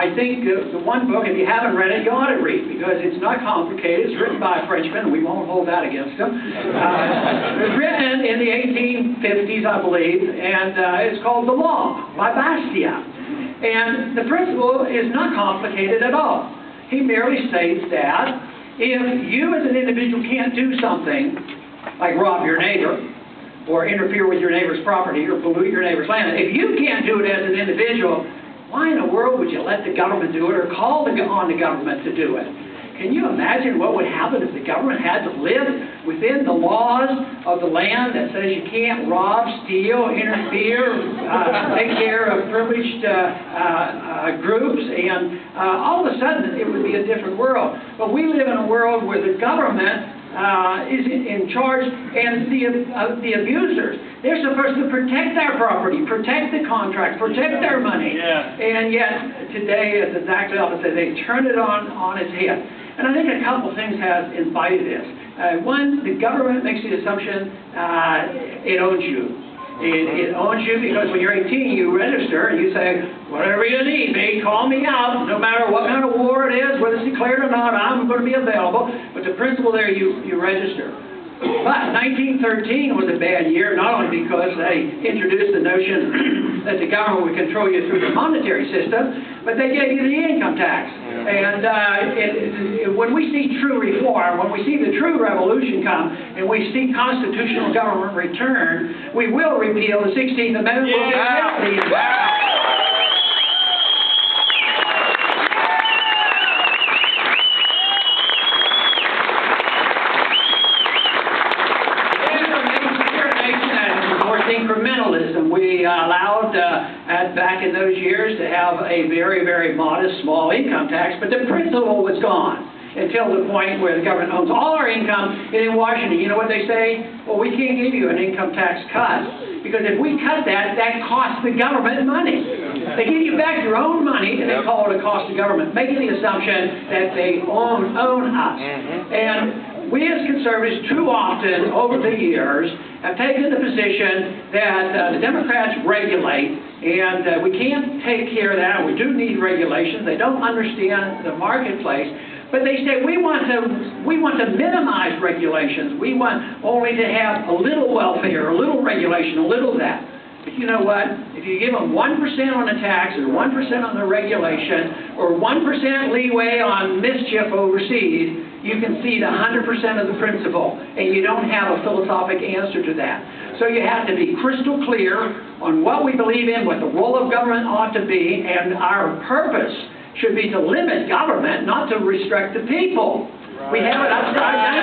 I think the one book, if you haven't read it, you ought to read, because it's not complicated. It's written by a Frenchman, and we won't hold that against him. It was written in the 1850s, I believe, and it's called The Law by Bastiat. And the principle is not complicated at all. He merely states that if you as an individual can't do something, like rob your neighbor, or interfere with your neighbor's property, or pollute your neighbor's land, if you can't do it as an individual, why in the world would you let the government do it, or call on the government to do it? Can you imagine what would happen if the government had to live within the laws of the land that says you can't rob, steal, interfere, take care of privileged groups, and all of a sudden it would be a different world. But we live in a world where the government is in charge, and the abusers, they're supposed to protect our property, protect the contracts, protect our money. Yeah. And yet today it's exactly opposite. They turn it on its head. And I think a couple things have invited this. One, the government makes the assumption it owns you. It owns you because when you're 18, you register and you say, whatever you need me, call me out, no matter what kind of war it is, whether it's declared or not, I'm going to be available. But the principle there, you register. But 1913 was a bad year, not only because they introduced the notion that the government would control you through the monetary system, but they gave you the income tax. And when we see true reform, when we see the true revolution come, and we see constitutional government return, we will repeal the 16th Amendment. Incrementalism. We allowed, back in those years, to have a very, very modest, small income tax, but the principle was gone until the point where the government owns all our income. And in Washington, you know what they say? Well, we can't give you an income tax cut, because if we cut that, that costs the government money. They give you back your own money, and they call it a cost to government, making the assumption that they own us. And we as conservatives too often over the years have taken the position that the Democrats regulate, and we can't take care of that. We do need regulations. They don't understand the marketplace. But they say we want to minimize regulations. We want only to have a little welfare, a little regulation, a little of that. But you know what? If you give them 1% on the tax, or 1% on the regulation, or 1% leeway on mischief overseas, you can cede 100% of the principle, and you don't have a philosophic answer to that. So you have to be crystal clear on what we believe in, what the role of government ought to be, and our purpose should be to limit government, not to restrict the people. Right. We have it upside down.